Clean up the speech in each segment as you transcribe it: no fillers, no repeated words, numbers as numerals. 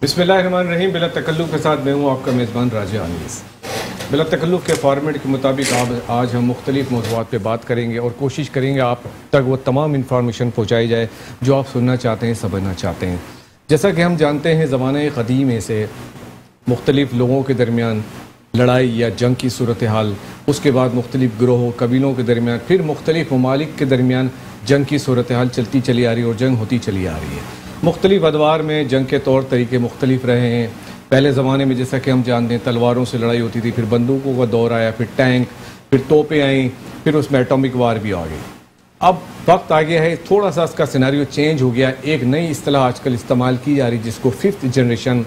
बिस्मिल्लाहिर्रहमानिर्रहीम। बिला तकल्लुफ़ के साथ मैं हूँ आपका मेज़बान राजा अनीस। बिला तकल्लुफ़ के फॉर्मेट के मुताबिक आज हम मुख्तलिफ़ मौज़ूआत पे बात करेंगे और कोशिश करेंगे आप तक वो तमाम इंफॉर्मेशन पहुँचाई जाए जो आप सुनना चाहते हैं, समझना चाहते हैं। जैसा कि हम जानते हैं ज़माने क़दीम से मुख्तलिफ़ लोगों के दरमियान लड़ाई या जंग की सूरत हाल, उसके बाद मुख्तलिफ़ गिरोह कबीलों के दरमियान, फिर मुख्तलिफ़ ममालिक के दरमियान जंग की सूरत हाल चलती चली आ रही है और जंग होती चली आ रही है। मुख्तलिफ़ अदवार में जंग के तौर तरीके मुख्तलिफ रहे हैं। पहले ज़माने में जैसा कि हम जानते हैं तलवारों से लड़ाई होती थी, फिर बंदूकों का दौर आया, फिर टैंक, फिर तोपें आई, फिर उसमें एटॉमिक वार भी आ गई। अब वक्त आ गया है, थोड़ा सा इसका सिनेरियो चेंज हो गया। एक नई इस्तिलाह आजकल इस्तेमाल की जा रही है जिसको 5th जनरेशन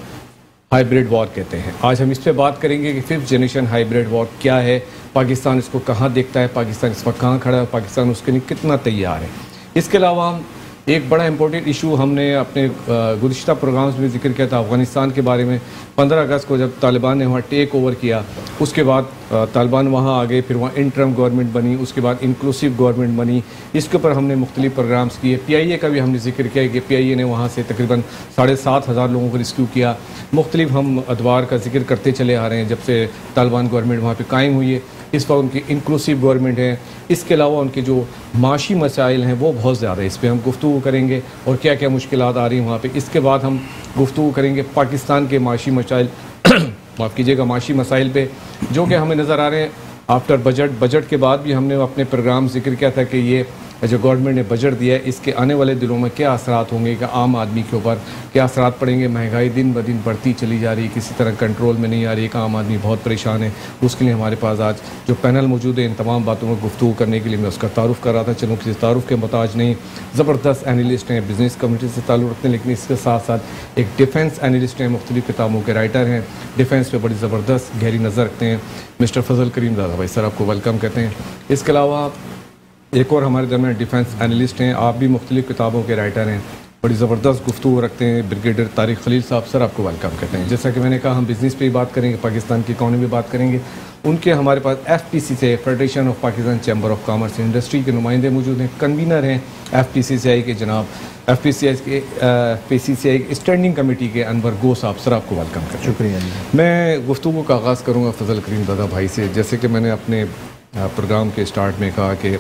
हाइब्रिड वॉर कहते हैं। आज हम इस पर बात करेंगे कि 5th जनरेशन हाइब्रिड वॉर क्या है, पाकिस्तान इसको कहाँ देखता है, पाकिस्तान इस वक्त कहाँ खड़ा है, पाकिस्तान उसके लिए कितना तैयार है। इसके अलावा हम एक बड़ा इंपॉर्टेंट इशू हमने अपने गुज़िश्ता प्रोग्राम्स में जिक्र किया था अफ़गानिस्तान के बारे में। 15 अगस्त को जब तालिबान ने वहाँ टेक ओवर किया, उसके बाद तालिबान वहाँ आ गए, फिर वहाँ इंटरम गवर्नमेंट बनी, उसके बाद इंक्लूसिव गवर्नमेंट बनी। इसके ऊपर हमने मुख्तलिफ प्रोग्राम्स किए। PIA का भी हमने जिक्र किया कि PIA ने वहाँ से तकरीबन 7,500 लोगों को रिस्क्यू किया। मुख्तलिफ हम अदवार का जिक्र करते चले आ रहे हैं जब से तालिबान गवर्नमेंट वहाँ पर कायम हुई है। इस वक्त उनकी इंक्लूसिव गवर्नमेंट है। इसके अलावा उनके जो माशी मसाइल हैं वो बहुत ज़्यादा है, इस पर हम गुफ्तगू करेंगे और क्या क्या मुश्किलात आ रही हैं वहाँ पे। इसके बाद हम गुफ्तगू करेंगे पाकिस्तान के माशी मसाइल माफ़ कीजिएगा माशी मसाइल पे जो कि हमें नज़र आ रहे हैं आफ्टर बजट के बाद भी हमने अपने प्रोग्राम जिक्र किया था कि ये जो गवर्नमेंट ने बजट दिया है इसके आने वाले दिनों में क्या असरात होंगे, कि आम आदमी के ऊपर क्या असरात पड़ेंगे। महंगाई दिन ब दिन बढ़ती चली जा रही है, किसी तरह कंट्रोल में नहीं आ रही है, कि आम आदमी बहुत परेशान है। उसके लिए हमारे पास आज जो पैनल मौजूद है इन तमाम बातों में गुफ्तगू करने के लिए मैं उसका तारुफ़ कर रहा था। चलूँ किसी तारुफ़ के मोहताज नहीं, ज़बरदस्त एनालिस्ट हैं, बिज़नेस कम्युनिटी से ताल्लुक़ रखते हैं, लेकिन इसके साथ साथ एक डिफेंस एनालिस्ट हैं, मुख्तलिफ़ किताबों के राइटर हैं, डिफेंस पर बड़ी ज़बरदस्त गहरी नज़र रखते हैं। मिस्टर फजल करीम दादा भाई सर आपको वेलकम कहते हैं। इसके अलावा एक और हमारे दरमियान डिफेंस एनालिस्ट हैं, आप भी मुख्तलिफ़ किताबों के राइटर हैं, बड़ी ज़बरदस्त गुफ्तगू रखते हैं, ब्रिगेडियर तारिक खलील साहब सर आपको वेलकम कहते हैं। जैसा कि मैंने कहा हम बिज़नेस पे ही बात करेंगे, पाकिस्तान की इकॉनमी पे बात करेंगे। उनके हमारे पास FPC से federation of Pakistan chamber of commerce industry के नुमाइंदे मौजूद हैं, कन्वीनर हैं FPCCI के जनाब FPCCI स्टैंडिंग कमेटी के अनवर गो साहब सर आपको वेलकम करते हैं। शुक्रिया। मैं गुफ्तगू का आगाज़ करूँगा फजल करीम दादा भाई से। जैसे कि मैंने अपने प्रोग्राम के स्टार्ट में कहा कि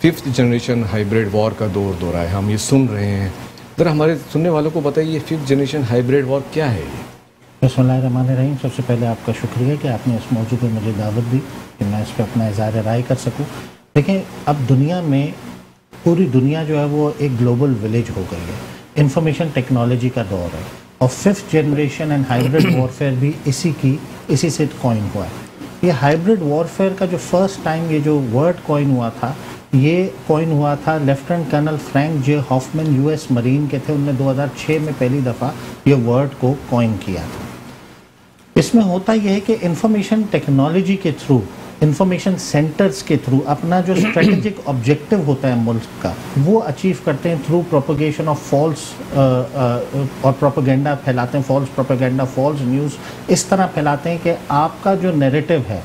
5th जनरेशन हाइब्रिड वॉर का दौर है, हम ये सुन रहे हैं। ज़रा हमारे सुनने वालों को बताइए 5th जनरेशन हाइब्रिड वॉर क्या है ये? बिस्मिल्लाहिर्रहमानिर्रहीम। सबसे पहले आपका शुक्रिया कि आपने इस मौजू पर मुझे दावत दी कि मैं इस पर अपना इज़हार राय कर सकूं। देखें, अब दुनिया में पूरी दुनिया जो है वो एक ग्लोबल विलेज हो गई है, इंफॉर्मेशन टेक्नोलॉजी का दौर है और 5th generation and hybrid warfare भी इसी से कॉइन हुआ है। ये हाइब्रिड वॉरफेयर का जो फर्स्ट टाइम ये जो वर्ड कॉइन हुआ था, ये कॉइन हुआ था लेफ्टिनेंट कर्नल फ्रैंक जे हॉफमैन US मरीन के थे। उन्होंने 2006 में पहली दफ़ा ये वर्ड को कॉइन किया था। इसमें होता यह है कि इंफॉर्मेशन टेक्नोलॉजी के थ्रू, इंफॉर्मेशन सेंटर्स के थ्रू अपना जो स्ट्रेटेजिक ऑब्जेक्टिव होता है मुल्क का वो अचीव करते हैं थ्रू प्रोपोगेशन ऑफ फॉल्स और प्रोपेगेंडा फैलाते हैं, फॉल्स प्रोपेगेंडा, फॉल्स न्यूज़ इस तरह फैलाते हैं कि आपका जो नैरेटिव है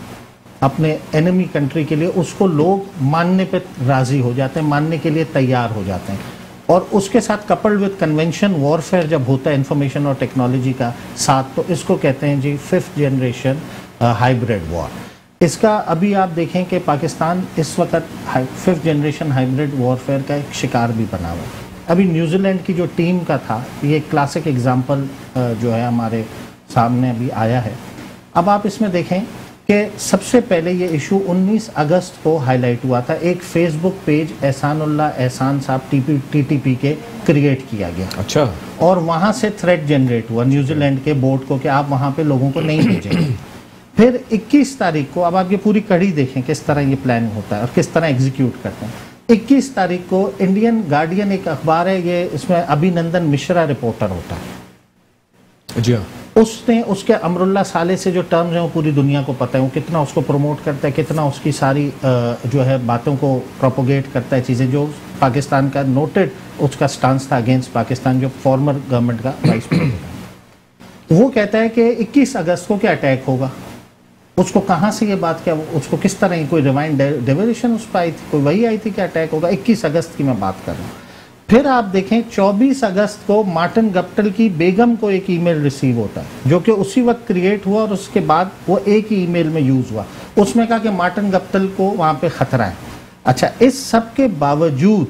अपने एनिमी कंट्री के लिए उसको लोग मानने पे राज़ी हो जाते हैं, मानने के लिए तैयार हो जाते हैं। और उसके साथ कपल्ड विद कन्वेंशन वॉरफेयर जब होता है इंफॉर्मेशन और टेक्नोलॉजी का साथ, तो इसको कहते हैं जी 5th जनरेशन हाइब्रिड वॉर। इसका अभी आप देखें कि पाकिस्तान इस वक्त 5th जनरेशन हाइब्रिड वॉरफेयर का एक शिकार भी बना हुआ है। अभी न्यूजीलैंड की जो टीम का था, ये क्लासिक एग्जाम्पल जो है हमारे सामने अभी आया है। अब आप इसमें देखें कि सबसे पहले ये इशू 19 अगस्त को हाईलाइट हुआ था। एक फेसबुक पेज एहसान साहब TTP के क्रिएट किया गया। अच्छा। और वहाँ से थ्रेट जनरेट हुआ न्यूजीलैंड के बोर्ड को कि आप वहाँ पे लोगों को नहीं भेजेंगे। फिर 21 तारीख को, अब आप ये पूरी कड़ी देखें किस तरह ये प्लानिंग होता है और किस तरह एग्जीक्यूट करते हैं। 21 तारीख को इंडियन गार्डियन एक अखबार है, ये इसमें अभिनंदन मिश्रा रिपोर्टर होता है जी हाँ। उसने उसके अमरुल्ला साले से जो टर्म्स हैं वो पूरी दुनिया को पता है, वो कितना उसको प्रमोट करता है, कितना उसकी सारी जो है बातों को प्रोपोगेट करता है, चीज़ें जो पाकिस्तान का नोटेड उसका स्टांस था अगेंस्ट पाकिस्तान, जो फॉर्मर गवर्नमेंट का वाइस प्रेसिडेंट। वो कहता है कि 21 अगस्त को क्या अटैक होगा। उसको कहाँ से ये बात, क्या उसको किस तरह कोई रिवाइंड डेवरेशन उस पर आई थी, कोई वही आई थी कि अटैक होगा। 21 अगस्त की मैं बात कर रहा हूँ। फिर आप देखें 24 अगस्त को मार्टिन गप्टिल की बेगम को एक ईमेल रिसीव होता है जो कि उसी वक्त क्रिएट हुआ और उसके बाद वो एक ही ईमेल में यूज हुआ। उसमें कहा कि मार्टिन गप्टिल को वहां पे खतरा है। अच्छा, इस सब के बावजूद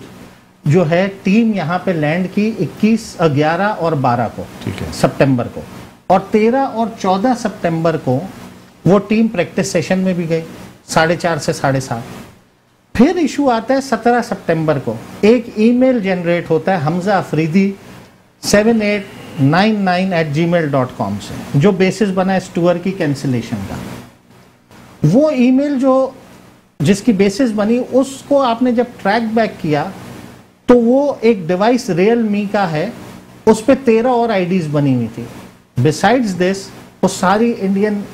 जो है टीम यहाँ पे लैंड की 21, 11 और 12 को, ठीक है, सितंबर को, और 13 और 14 सितंबर को वो टीम प्रैक्टिस सेशन में भी गई 4:30 से 7:30। फिर इशू आता है 17 सितंबर को, एक ईमेल जनरेट होता है हमजा अफरीदी 7899@gmail.com से, जो बेसिस बना है इस टूर की कैंसिलेशन का। वो ईमेल जो जिसकी बेसिस बनी, उसको आपने जब ट्रैक बैक किया तो वो एक डिवाइस रियलमी का है, उस पर 13 और आईडीज बनी हुई थी। बिसाइड्स दिस वो सारी इंडियन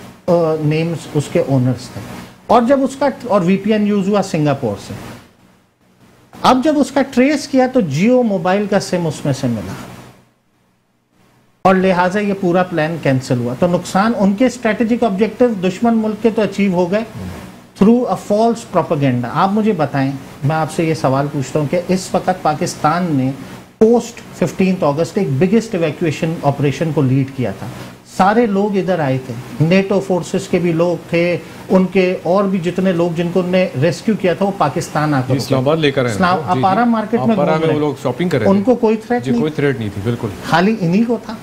नेम्स उसके ओनर्स थे। और जब उसका और वीपीएन यूज हुआ सिंगापुर से। अब जब उसका ट्रेस किया तो जियो मोबाइल का सिम उसमें से मिला और लिहाजा ये पूरा प्लान कैंसिल हुआ। तो नुकसान उनके स्ट्रेटेजिक ऑब्जेक्टिव दुश्मन मुल्क के तो अचीव हो गए थ्रू अ फॉल्स प्रोपेगेंडा। आप मुझे बताएं, मैं आपसे ये सवाल पूछता हूं कि इस वक्त पाकिस्तान ने पोस्ट 15 अगस्त एक बिगेस्ट इवैक्यूएशन ऑपरेशन को लीड किया था। सारे लोग इधर आए थे, नेटो फोर्सेस के भी लोग थे, उनके और भी जितने लोग जिनको उन्होंने रेस्क्यू किया था वो पाकिस्तान आकर इस्लामाबाद लेकर आए, अपारा मार्केट में घूम रहे, वो लोग शॉपिंग कर रहे थे, उनको कोई थ्रेट नहीं थी, बिल्कुल खाली इन्हीं को था।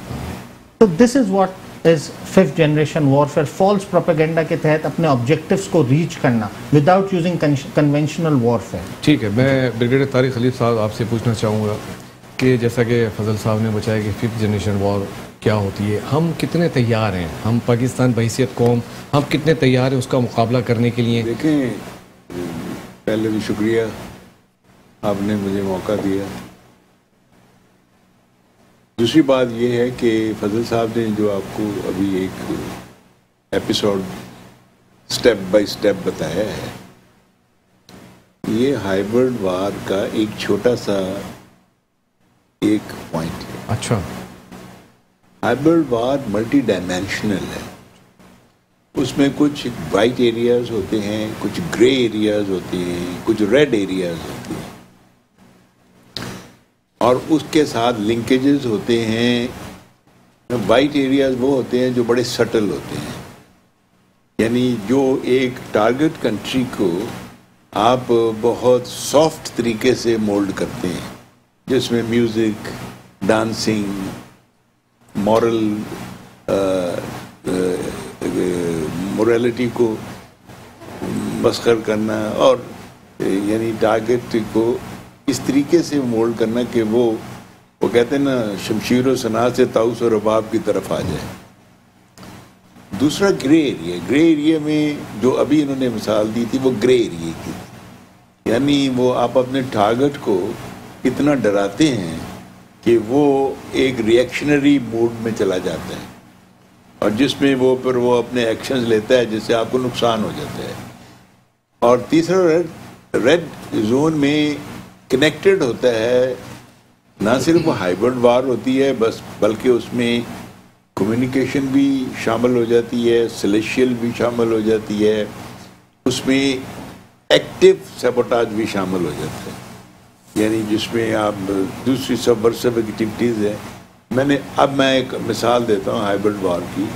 तो this is what is 5th generation warfare, false propaganda के तहत अपने ऑब्जेक्टिव्स को रीच करना विदाउट यूजिंग कन्वेंशनल वॉरफेयर। ठीक है, मैं ब्रिगेडियर तारिक खलील साहब आपसे पूछना चाहूँगा कि जैसा कि फजल साहब ने बताया कि 5th जनरेशन वॉर क्या होती है, हम कितने तैयार हैं, हम पाकिस्तान बहैसियत कौम हम कितने तैयार हैं उसका मुकाबला करने के लिए? देखें, पहले भी शुक्रिया आपने मुझे मौका दिया। दूसरी बात यह है कि फजल साहब ने जो आपको अभी एक एपिसोड स्टेप बाय स्टेप बताया है, ये हाइब्रिड वार का एक छोटा सा एक पॉइंट है। अच्छा, हाइब्रिड वार मल्टी डायमेंशनल है। उसमें कुछ वाइट एरियाज होते हैं, कुछ ग्रे एरियाज होते हैं, कुछ रेड एरियाज होते हैं, और उसके साथ लिंकेजेस होते हैं। वाइट एरियाज वो होते हैं जो बड़े सटल होते हैं, यानी जो एक टारगेट कंट्री को आप बहुत सॉफ्ट तरीके से मोल्ड करते हैं, जिसमें म्यूज़िक, डांसिंग, मॉरल मोरालिटी को मस्खर करना, और यानी टारगेट को इस तरीके से मोल्ड करना कि वो कहते हैं ना, शमशीर और सना से ताउस और रबाब की तरफ आ जाए। दूसरा ग्रे एरिया, ग्रे एरिया में जो अभी इन्होंने मिसाल दी थी वो ग्रे एरिया की, यानी वो आप अपने टारगेट को इतना डराते हैं कि वो एक रिएक्शनरी मूड में चला जाता है, और जिसमें वो फिर वो अपने एक्शंस लेता है जिससे आपको नुकसान हो जाता है। और तीसरा रेड जोन में कनेक्टेड होता है, ना सिर्फ हाइब्रिड वार होती है बस, बल्कि उसमें कम्युनिकेशन भी शामिल हो जाती है, सेलेशियल भी शामिल हो जाती है, उसमें एक्टिव सैबोटाज भी शामिल हो जाता है, यानी जिसमें आप दूसरी सबवर्सिव एक्टिविटीज़ है। मैं एक मिसाल देता हूँ हाइब्रिड वार की।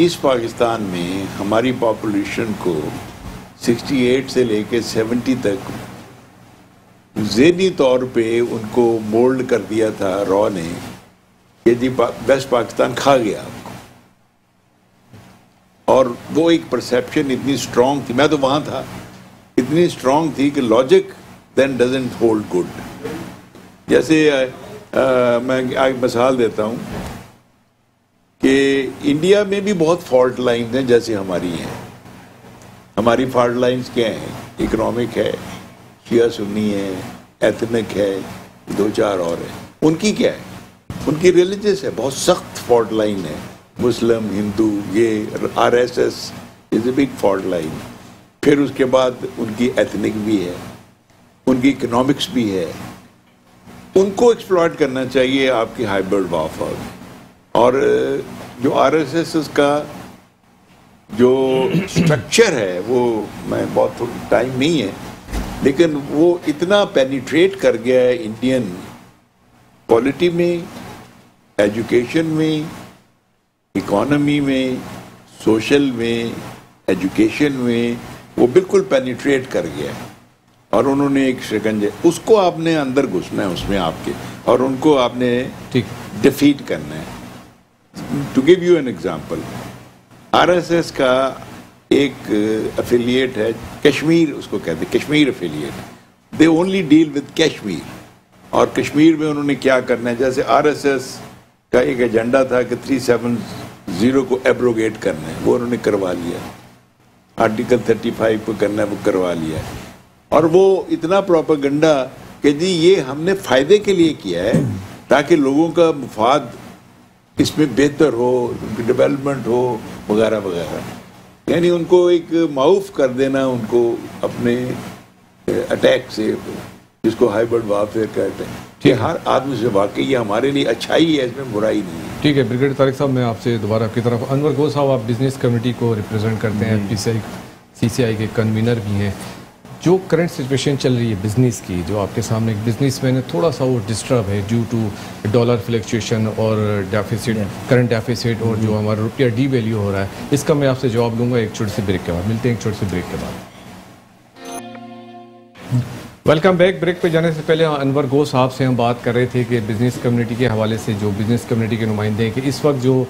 ईस्ट पाकिस्तान में हमारी पॉपुलेशन को 68 से लेके 70 तक ज़हनी तौर पे उनको मोल्ड कर दिया था रॉ ने कि जी वेस्ट पाकिस्तान खा गया आपको, और वो एक परसेप्शन इतनी स्ट्रॉन्ग थी, मैं तो वहाँ था, इतनी स्ट्रॉन्ग थी कि logic then doesn't hold good. जैसे मैं एक मिसाल देता हूँ कि इंडिया में भी बहुत फॉल्ट लाइन हैं जैसे हमारी हैं। हमारी फॉल्ट लाइन्स क्या हैं? इकोनॉमिक है, शिया सुन्नी है, एथनिक है, 2-4 और है। उनकी क्या है? उनकी रिलीजियस है, बहुत सख्त फॉल्ट लाइन है, मुस्लिम, हिंदू, ये RSS is a big fault line. फिर उसके बाद उनकी एथनिक भी है, उनकी इकोनॉमिक्स भी है। उनको एक्सप्लॉइट करना चाहिए आपकी हाइब्रिड वारफेयर। और जो RSS का जो स्ट्रक्चर है वो, मैं बहुत टाइम नहीं है, लेकिन वो इतना पेनिट्रेट कर गया है इंडियन पॉलिटी में, एजुकेशन में, इकोनॉमी में, सोशल में, एजुकेशन में वो बिल्कुल पेनिट्रेट कर गया है। और उन्होंने एक शिकंजे, उसको आपने अंदर घुसना है उसमें आपके, और उनको आपने डिफीट करना है। To give you an example, RSS का एक एफिलिएट है कश्मीर, उसको कहते हैं Kashmir affiliate. They only deal with Kashmir, और कश्मीर में उन्होंने क्या करना है, जैसे आरएसएस का एक एजेंडा था कि 370 को एब्रोगेट करना है, वो उन्होंने करवा लिया। आर्टिकल 35 को करना है, वो करवा लिया है। और वो इतना प्रोपेगेंडा कि जी ये हमने फायदे के लिए किया है ताकि लोगों का मुफाद इसमें बेहतर हो, डेवलपमेंट हो, वगैरह वगैरह। यानी उनको एक माउफ कर देना, उनको अपने अटैक से, जिसको हाइब्रिड वारफेयर कहते हैं, कि हर आदमी से वाकई ये हमारे लिए अच्छाई है, इसमें बुराई नहीं है। ठीक है ब्रिगेडियर तारिक साहब, मैं आपसे दोबारा आपकी तरफ, अनवर गोस साहब आप बिजनेस कम्युनिटी को रिप्रेजेंट करते हैं, CCI के कन्वीनर भी हैं। जो करंट सिचुएशन चल रही है बिजनेस की, जो आपके सामने एक बिजनेसमैन है, थोड़ा सा वो डिस्टर्ब है ड्यू टू डॉलर फ्लक्चुएशन और डेफिसिट, करंट डेफिसिट, और जो हमारा रुपया डी वैल्यू हो रहा है, इसका मैं आपसे जवाब लूँगा एक छोटी सी ब्रेक के बाद। मिलते हैं एक छोटी सी ब्रेक के बाद। Welcome back. ब्रेक पे जाने से पहले अनवर गोस साहब से हम बात कर रहे थे कि बिज़नेस कम्युनिटी के हवाले से, जो बिज़नेस कम्युनिटी के नुमाइंदे हैं, कि इस वक्त जो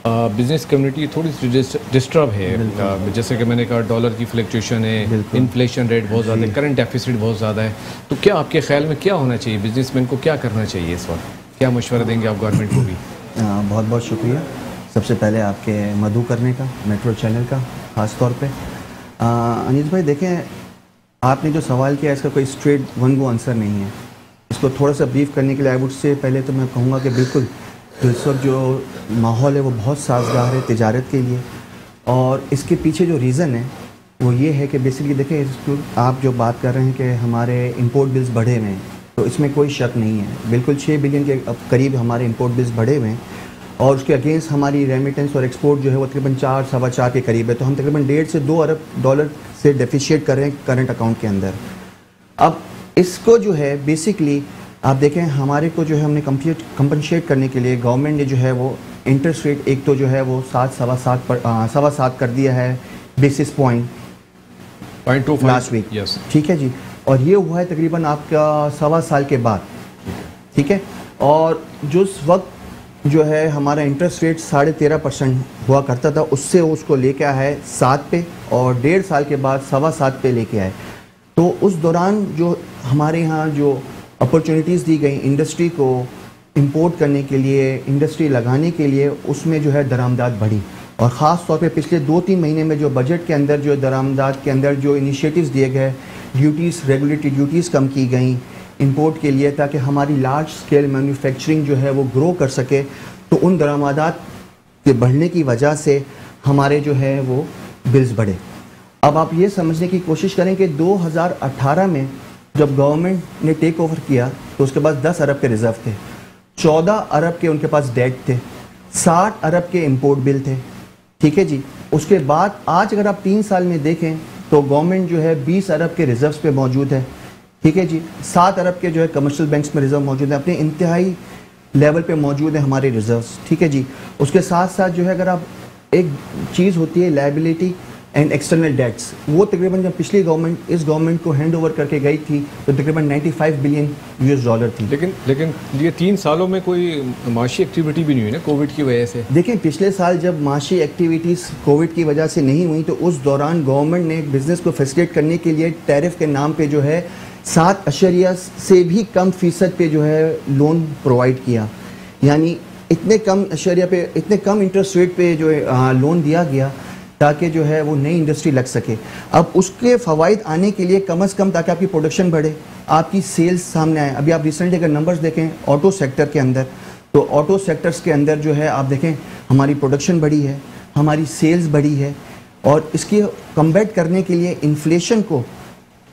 बिज़नेस कम्युनिटी थोड़ी सी डिस्टर्ब है। जैसे कि मैंने कहा, डॉलर की फ्लक्चुएशन है, इन्फ्लेशन रेट बहुत ज़्यादा है, करंट डेफिसिट बहुत ज़्यादा है। तो क्या आपके ख्याल में क्या होना चाहिए, बिजनेसमैन को क्या करना चाहिए इस वक्त, क्या मशवरा देंगे आप गवर्नमेंट को भी? बहुत बहुत शुक्रिया सबसे पहले आपके मधु करने का, मेट्रो चैनल का ख़ास तौर पे। अनीस भाई देखें, आपने जो सवाल किया इसका कोई स्ट्रेट वन गो आंसर नहीं है। इसको थोड़ा सा ब्रीफ करने के लिए आई वुड से पहले तो मैं कहूँगा कि बिल्कुल इस वक्त जो माहौल है वो बहुत साजगार है तिजारत के लिए, और इसके पीछे जो रीज़न है वो ये है कि बेसिकली देखें, आप जो बात कर रहे हैं कि हमारे इंपोर्ट बिल्स बढ़े हुए हैं, तो इसमें कोई शक नहीं है। बिल्कुल 6 बिलियन के करीब हमारे इंपोर्ट बिल्स बढ़े हुए हैं, और उसके अगेंस्ट हमारी रेमिटेंस और एक्सपोर्ट जो है वो तकरीबन 4-4.25 के करीब है। तो हम तकरीबन 1.5 से 2 अरब डॉलर से डेफिशिएट कर रहे हैं करंट अकाउंट के अंदर। अब इसको जो है बेसिकली आप देखें, हमारे को जो है हमने कंपनसेट करने के लिए गवर्नमेंट ने जो है वो इंटरेस्ट रेट एक तो जो है वो 7.25 कर दिया है बेसिस पॉइंट लास्ट वीक। ठीक है जी, और ये हुआ है तकरीबन आपका 1.25 साल के बाद। ठीक है, और जो उस वक्त जो है हमारा इंटरेस्ट रेट 13.5% हुआ करता था, उससे उसको लेके आया है 7 पे, और 1.5 साल के बाद 7.25 पे लेके आए। तो उस दौरान जो हमारे यहाँ जो अपॉर्चुनिटीज़ दी गई इंडस्ट्री को इंपोर्ट करने के लिए, इंडस्ट्री लगाने के लिए, उसमें जो है दरामदाद बढ़ी। और ख़ास तौर पे पिछले 2-3 महीने में जो बजट के अंदर जो दरामदाद के अंदर जो इनिशिएटिव्स दिए गए, ड्यूटीज़, रेगुलेटरी ड्यूटीज़ कम की गई इंपोर्ट के लिए, ताकि हमारी लार्ज स्केल मैन्युफैक्चरिंग जो है वो ग्रो कर सके। तो उन दरामदात के बढ़ने की वजह से हमारे जो है वो बिल्स बढ़े। अब आप ये समझने की कोशिश करें कि 2018 में जब गवर्नमेंट ने टेक ओवर किया तो उसके पास 10 अरब के रिजर्व थे, 14 अरब के उनके पास डेट थे, 60 अरब के इंपोर्ट बिल थे। ठीक है जी, उसके बाद आज अगर आप 3 साल में देखें तो गवर्नमेंट जो है 20 अरब के रिजर्व्स पे मौजूद है। ठीक है जी, 7 अरब के जो है कमर्शियल बैंक्स में रिजर्व मौजूद है, अपने इंतहाई लेवल पे मौजूद है हमारे रिजर्व्स। ठीक है जी, उसके साथ साथ जो है अगर आप एक चीज़ होती है लायबिलिटी एंड एक्सटर्नल डेट्स, वो तकरीबन जब पिछली गवर्नमेंट इस गवर्नमेंट को हैंड ओवर करके गई थी तो तकरीबन 95 बिलियन US डॉलर थी। लेकिन ये 3 सालों में कोई माशी एक्टिविटी भी नहीं हुई ना कोविड की वजह से। देखें, पिछले साल जब माशी एक्टिविटीज़ कोविड की वजह से नहीं हुई तो उस दौरान गवर्नमेंट ने बिजनेस को फैसिलिटेट करने के लिए टैरिफ के नाम पे जो है 7% से भी कम फीसद पे जो है लोन प्रोवाइड किया। यानी इतने कम अशरिया पे, इतने कम इंटरेस्ट रेट पे जो है लोन दिया गया ताकि जो है वो नई इंडस्ट्री लग सके। अब उसके फ़वाइद आने के लिए कम से कम ताकि आपकी प्रोडक्शन बढ़े, आपकी सेल्स सामने आए। अभी आप रिसेंटली अगर नंबर्स देखें ऑटो सेक्टर के अंदर, तो ऑटो सेक्टर्स के अंदर जो है आप देखें हमारी प्रोडक्शन बढ़ी है, हमारी सेल्स बढ़ी है, और इसकी कम्बैट करने के लिए इन्फ्लेशन को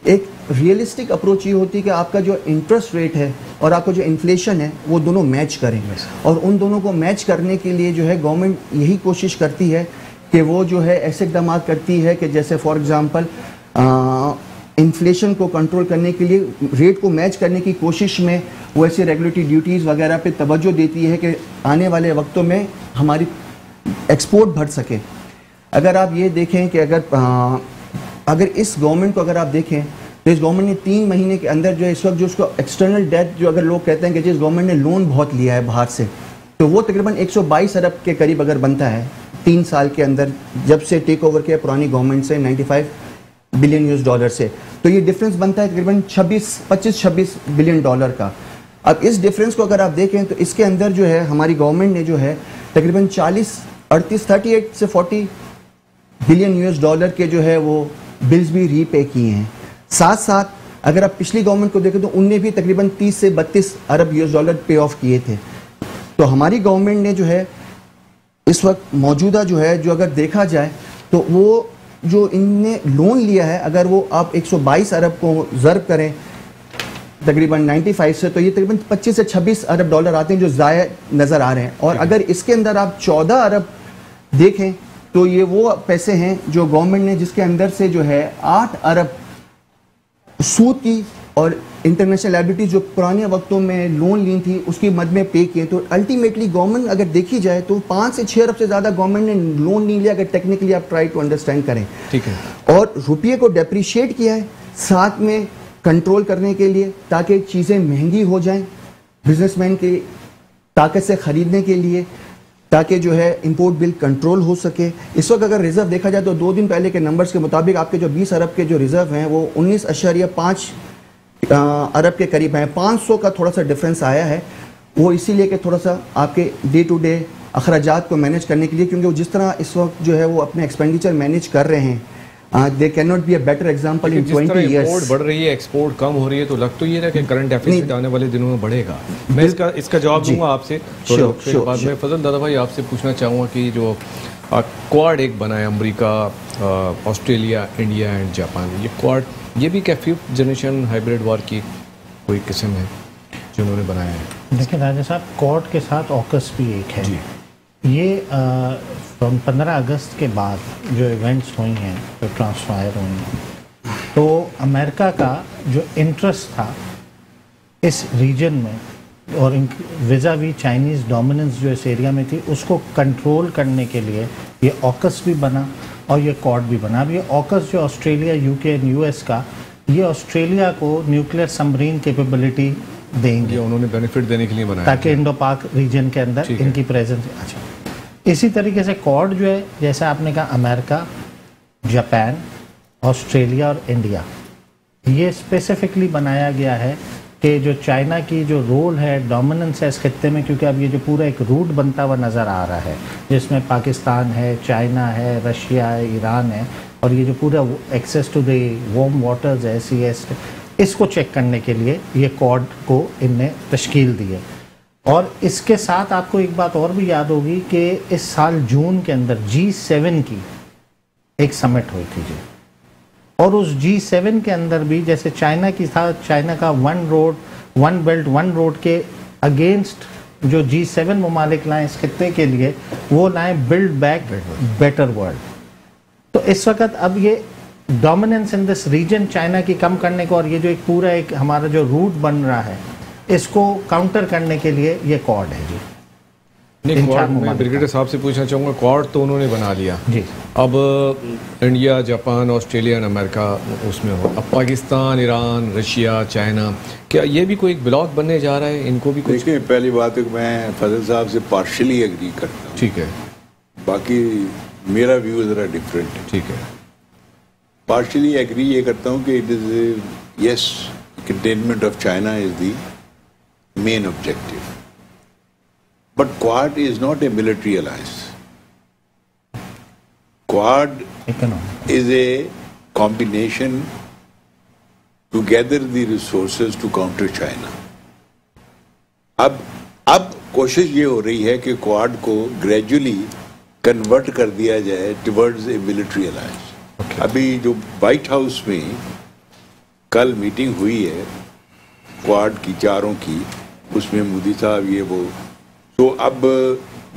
एक रियलिस्टिक अप्रोच ये होती है कि आपका जो इंटरेस्ट रेट है और आपका जो इन्फ्लेशन है वो दोनों मैच करें। और उन दोनों को मैच करने के लिए जो है गवर्नमेंट यही कोशिश करती है कि वो जो है ऐसे इकदाम करती है कि जैसे फॉर एग्ज़ाम्पल इन्फ्लेशन को कंट्रोल करने के लिए, रेट को मैच करने की कोशिश में वो ऐसे रेगुलेटरी ड्यूटीज़ वगैरह पे तवज्जो देती है कि आने वाले वक्तों में हमारी एक्सपोर्ट बढ़ सके। अगर आप ये देखें कि अगर इस गवर्नमेंट को अगर आप देखें तो इस गवर्नमेंट ने 3 महीने के अंदर जो है इस वक्त जो उसको एक्सटर्नल डेट जो अगर लोग कहते हैं कि जिस गवर्नमेंट ने लोन बहुत लिया है बाहर से, तो वो तकरीबन 122 अरब के करीब अगर बनता है 3 साल के अंदर, जब से टेक ओवर किया पुरानी गवर्नमेंट से 95 बिलियन यूएस डॉलर से, तो ये डिफरेंस बनता है तकरीबन 25-26 बिलियन डॉलर का। अब इस डिफरेंस को अगर आप देखें तो इसके अंदर जो है हमारी गवर्नमेंट ने जो है तकरीबन 38 से 40 बिलियन यूएस डॉलर के जो है वो बिल्स भी रीपे किए हैं। साथ साथ अगर आप पिछली गवर्नमेंट को देखें तो उनने भी तकरीबन 30 से 32 अरब यूएस डॉलर पे ऑफ किए थे। तो हमारी गवर्नमेंट ने जो है इस वक्त मौजूदा जो है जो अगर देखा जाए तो वो जो इनने लोन लिया है, अगर वो आप 122 अरब को ज़र्ब करें तकरीबन 95 से, तो ये तकरीबन 25 से 26 अरब डॉलर आते हैं जो ज़ाया नज़र आ रहे हैं। और अगर इसके अंदर आप 14 अरब देखें तो ये वो पैसे हैं जो गवर्नमेंट ने, जिसके अंदर से जो है 8 अरब सूद की और इंटरनेशनल लायबिलिटीज जो पुराने वक्तों में लोन ली थी उसकी मद में पे किए। तो अल्टीमेटली गवर्नमेंट अगर देखी जाए तो 5 से 6 अरब से ज़्यादा गवर्नमेंट ने लोन नहीं लिया, अगर टेक्निकली आप ट्राई टू अंडरस्टैंड करें। ठीक है। और रुपये को डेप्रिशिएट किया है साथ में कंट्रोल करने के लिए, ताकि चीज़ें महंगी हो जाएं बिजनेसमैन की ताकत से ख़रीदने के लिए, ताकि जो है इंपोर्ट बिल कंट्रोल हो सके। इस वक्त अगर रिज़र्व देखा जाए तो 2 दिन पहले के नंबर्स के मुताबिक आपके जो 20 अरब के जो रिज़र्व हैं वो 19.5 अरब के करीब हैं। 500 का थोड़ा सा डिफरेंस आया है, वो इसीलिए कि थोड़ा सा आपके डे टू डे अखराजात को मैनेज करने के लिए, क्योंकि वो जिस तरह इस वक्त जो है वो अपने एक्सपेंडिचर मैनेज कर रहे हैं, they can not be a better example in 20 years. Import बढ़ रही है, एक्सपोर्ट कम हो रही है, तो लग तो ये रहा कि करंट डेफिसिट आने वाले दिनों में बढ़ेगा। मैं इसका जवाब दूंगा आपसे थोड़ी देर बाद में। फजल दादा भाई, आपसे पूछना चाहूँगा कि जो क्वाड एक बना है America, Australia, India and Japan, ये क्वाड ये भी क्या 5th जनरेशन हाइब्रिड वार की कोई किस्म है जो उन्होंने बनाया है? देखिए राजा साहब, क्वाड के साथ ऑकस भी एक है जी। ये 15 अगस्त के बाद जो इवेंट्स हुई हैं, जो ट्रांसफायर हुई हैं, तो अमेरिका का जो इंटरेस्ट था इस रीजन में और विज़ा वी चाइनीज़ डोमिनेंस जो इस एरिया में थी उसको कंट्रोल करने के लिए ये ऑकस भी बना और ये क्वाड भी बना। अब ये ऑकस जो ऑस्ट्रेलिया, यूके एंड यूएस का, ये ऑस्ट्रेलिया को न्यूक्लियर सबमरीन कैपेबिलिटी देंगे, ये उन्होंने बेनिफिट देने के लिए बनाया ताकि इंडो पाक रीजन के अंदर इनकी प्रेजेंस। अच्छा, इसी तरीके से क्वाड जो है, जैसे आपने कहा, अमेरिका, जापान, ऑस्ट्रेलिया और इंडिया, ये स्पेसिफिकली बनाया गया है कि जो चाइना की जो रोल है, डोमिनेंस है इस खित्ते में, क्योंकि अब ये जो पूरा एक रूट बनता हुआ नज़र आ रहा है जिसमें पाकिस्तान है, चाइना है, रशिया है, ईरान है, और ये जो पूरा access to the warm waters है, CS, इसको चेक करने के लिए ये क्वाड को इनने तश्कील दी है। और इसके साथ आपको एक बात और भी याद होगी कि इस साल जून के अंदर G7 की एक समिट हुई थी जी, और उस G7 के अंदर भी जैसे चाइना की था, चाइना का 1 रोड 1 बेल्ट 1 रोड के अगेंस्ट जो G7 ममालिक लाएँ इस खित्ते के लिए, वो लाएँ बिल्ड बैक बेटर वर्ल्ड। तो इस वक्त अब ये dominance in this region China की कम करने को, और ये जो एक पूरा एक हमारा जो रूट बन रहा है इसको काउंटर करने के लिए ये क्वाड है जी। नहीं, क्वाड मैं ब्रिगेडियर साहब से पूछना चाहूँगा, क्वाड तो उन्होंने बना लिया जी, अब इंडिया, जापान, ऑस्ट्रेलिया और अमेरिका उसमें हो, अब पाकिस्तान, ईरान, रशिया, चाइना, क्या ये भी कोई एक ब्लॉक बनने जा रहा है? इनको भी कुछ? देखिए, पहली बात है कि मैं फजल साहब से पार्शली एग्री करता हूँ। ठीक है। बाकी मेरा व्यू ज़रा डिफरेंट है। ठीक है। पार्शली एग्री ये करता हूँ कि it is yes, containment of China is the main objective, but Quad is not a military alliance. Quad is a combination to gather the resources to counter China. अब कोशिश ये हो रही है कि क्वाड को ग्रेजुअली कन्वर्ट कर दिया जाए टुवर्ड्स ए मिलिट्री अलायंस। अभी जो वाइट हाउस में कल मीटिंग हुई है क्वाड की, चारों की, उसमें मोदी साहब ये वो, तो अब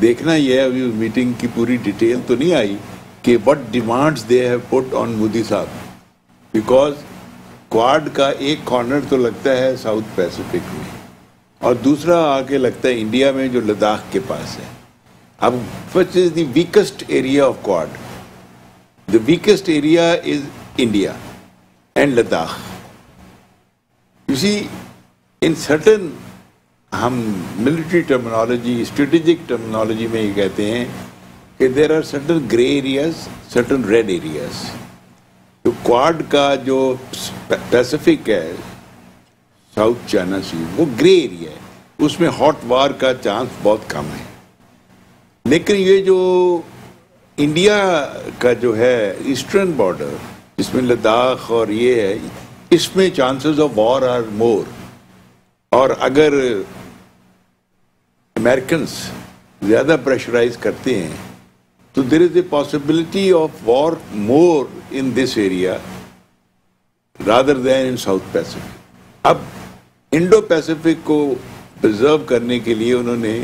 देखना यह है, अभी उस मीटिंग की पूरी डिटेल तो नहीं आई कि what demands they have put on Modi साहब, बिकॉज क्वाड का एक कॉर्नर तो लगता है साउथ पैसिफिक में और दूसरा आके लगता है इंडिया में जो लद्दाख के पास है। अब which is the weakest area of Quad? The weakest area is India and Ladakh. You see, in certain, हम मिलिट्री टर्मिनोलॉजी, स्ट्रेटेजिक टर्मिनोलॉजी में ये कहते हैं कि there are certain grey areas, certain red areas. तो क्वाड का जो पैसिफिक है, साउथ चाइना सी, वो ग्रे एरिया है, उसमें हॉट वार का चांस बहुत कम है। लेकिन ये जो इंडिया का जो है ईस्टर्न बॉर्डर, जिसमें लद्दाख और ये है, इसमें chances of war are more. और अगर अमेरिकन्स ज़्यादा प्रेशराइज करते हैं तो there is a possibility of war more in this area rather than in South Pacific. अब इंडो पैसिफिक को प्रिजर्व करने के लिए उन्होंने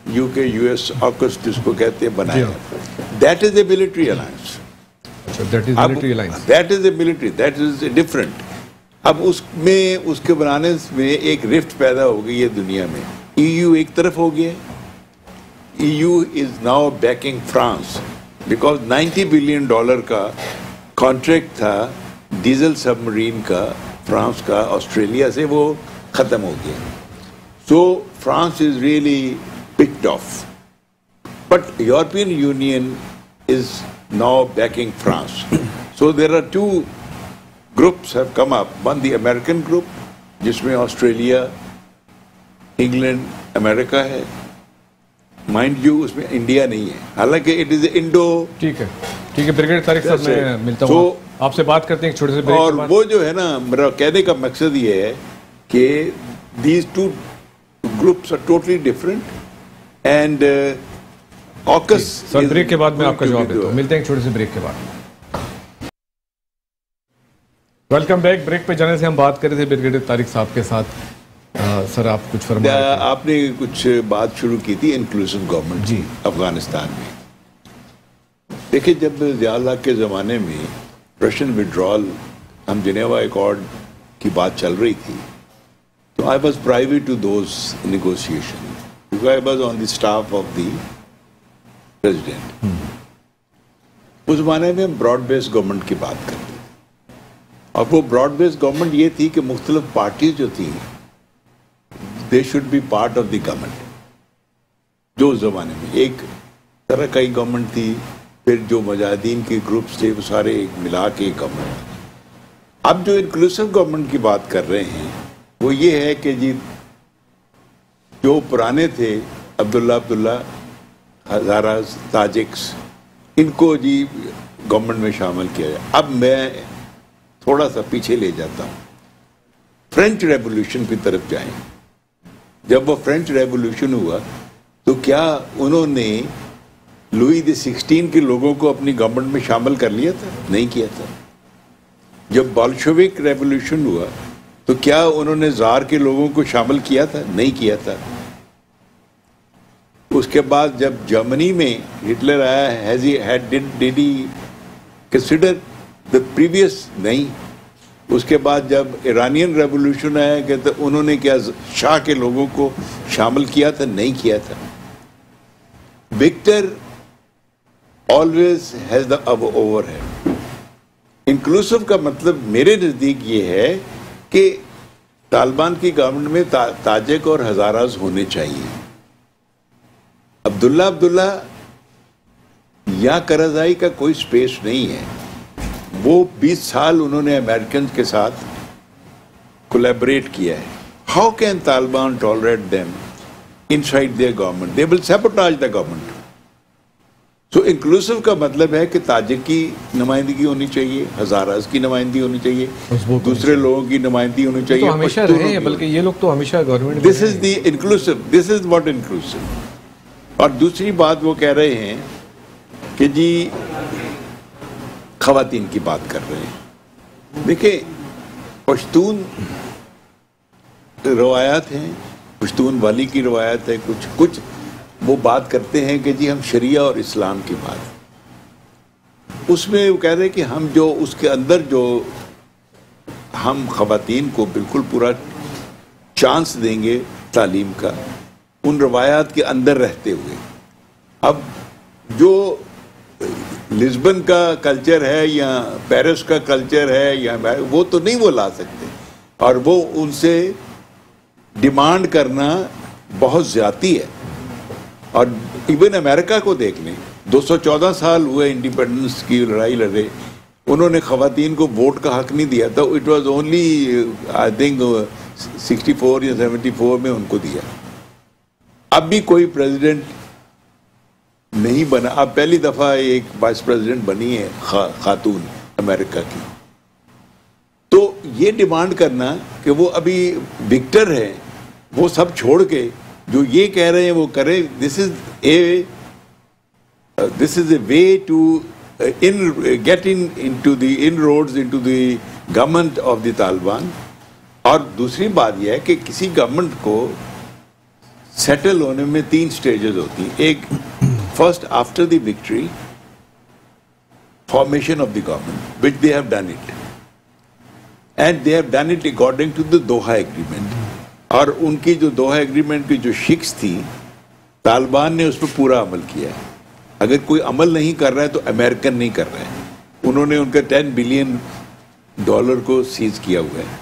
यूके यूएस ऑकस जिसको कहते हैं बनाया। That is a military alliance, that is a military, that is different. अब उसमें उसके बनाने में एक रिफ्ट पैदा हो गई है दुनिया में। ईयू एक तरफ हो गया, EU is now banking France because $90 billion का कॉन्ट्रैक्ट था डीजल सबमरीन का फ्रांस का ऑस्ट्रेलिया से, वो खत्म हो गया। सो France is really picked off, but European Union is now backing France. So there are two groups have come up. One, the American group, जिसमें ऑस्ट्रेलिया, इंग्लैंड, अमेरिका है। Mind you उसमें India नहीं है, हालांकि इट इज इंडो। ठीक है, ठीक है ब्रिगेडियर तारिक साहब, मैं मिलता हूँ आपसे, बात करते हैं एक छोटे से ब्रेक और वो जो है ना, मेरा कहने का मकसद ये है कि these two groups are totally different. And AUKUS sir break के बाद मैं आपका जवाब देता हूँ। मिलते हैं एक छोटे से ब्रेक के बाद। Welcome back. ब्रेक पे जाने से हम बात कर रहे थे ब्रिगेडियर तारिक साहब के साथ। सर आप कुछ फरमाइए। आपने कुछ बात शुरू की थी इंक्लूसिव गवर्नमेंट जी अफगानिस्तान में। देखिए, जब ज़िया के ज़माने में रशियन विड्रॉल, हम जिनेवा अकॉर्ड की बात चल रही थी, तो I was private to those negotiation. I was on the staff of the president. उस ज़माने में हम ब्रॉड बेस्ड गवर्नमेंट की बात करते थे, और वो ब्रॉड बेस्ड गवर्नमेंट ये थी कि मुख्तलिफ पार्टीज जो थी they should be part of the government. जो उस ज़माने में एक तरह का ही गवर्नमेंट थी, फिर जो मुजाहिदीन के ग्रुप्स थे वो सारे एक मिला के एक गवर्नमेंट। अब जो इंक्लूसिव गवर्नमेंट की बात कर रहे हैं वो ये है कि जी जो पुराने थे अब्दुल्ला, हज़ारास, ताजिक्स, इनको जी गवर्नमेंट में शामिल किया जाए। अब मैं थोड़ा सा पीछे ले जाता हूँ, फ्रेंच रेवोल्यूशन की तरफ जाएं। जब वो फ्रेंच रेवोल्यूशन हुआ तो क्या उन्होंने लुई XVI के लोगों को अपनी गवर्नमेंट में शामिल कर लिया था? नहीं किया था। जब बोल्शेविक रेवोल्यूशन हुआ तो क्या उन्होंने जार के लोगों को शामिल किया था? नहीं किया था। उसके बाद जब जर्मनी में हिटलर आया, did he consider the previous? नहीं। उसके बाद जब ईरानियन रेवोल्यूशन आया, कहते उन्होंने क्या शाह के लोगों को शामिल किया था? नहीं किया था। Victor always has the overhead. Inclusive का मतलब मेरे नज़दीक ये है कि तालिबान की गवर्नमेंट में ताजिक और हज़ारास होने चाहिए। अब्दुल्ला या करज़ाई का कोई स्पेस नहीं है। वो 20 साल उन्होंने अमेरिकन के साथ कोलैबोरेट किया है। How can Taliban tolerate them inside there government? They will sabotage the government. So inclusive का मतलब है कि ताजिक की नुमाइंदगी होनी चाहिए, हज़ारास की नुमाइंदगी होनी चाहिए, दूसरे लोगों की नुमाइंदगी होनी चाहिए। तो हमेशा रहे हैं, बल्कि ये लोग तो हमेशा government. This is the inclusive, this is what inclusive. और दूसरी बात वो कह रहे हैं कि जी खवातीन की बात कर रहे हैं। देखिए, पश्तून रवायात हैं, पश्तून वाली की रवायत है, कुछ वो बात करते हैं कि जी हम शरिया और इस्लाम की बात। उसमें वो कह रहे हैं कि हम जो उसके अंदर जो हम ख़वातीन को बिल्कुल पूरा चांस देंगे तालीम का, उन रवायात के अंदर रहते हुए। अब जो लिस्बन का कल्चर है या पेरिस का कल्चर है या वो तो नहीं वो ला सकते, और वो उनसे डिमांड करना बहुत ज़्यादती है। और इवन अमेरिका को देख लें, 214 साल हुए इंडिपेंडेंस की लड़ाई लड़े, उन्होंने ख़वातीन को वोट का हक नहीं दिया था। It was only I think 64 या 74 में उनको दिया। अब भी कोई प्रेसिडेंट नहीं बना। अब पहली दफ़ा एक वाइस प्रेसिडेंट बनी है खातून अमेरिका की। तो ये डिमांड करना कि वो अभी विक्टर है, वो सब छोड़ के जो ये कह रहे हैं वो करें, this is a way to get into the inroads into the government of the Taliban. और दूसरी बात यह है कि किसी गवर्नमेंट को सेटल होने में 3 स्टेजेस होती हैं। एक, first after the victory, formation of the government, which they have done it, and they have done it according to the Doha agreement. और उनकी जो दोहा एग्रीमेंट की जो शिक्स थी, तालिबान ने उस पर पूरा अमल किया है। अगर कोई अमल नहीं कर रहा है तो अमेरिकन नहीं कर रहा है। उन्होंने उनका $10 बिलियन को सीज किया हुआ है,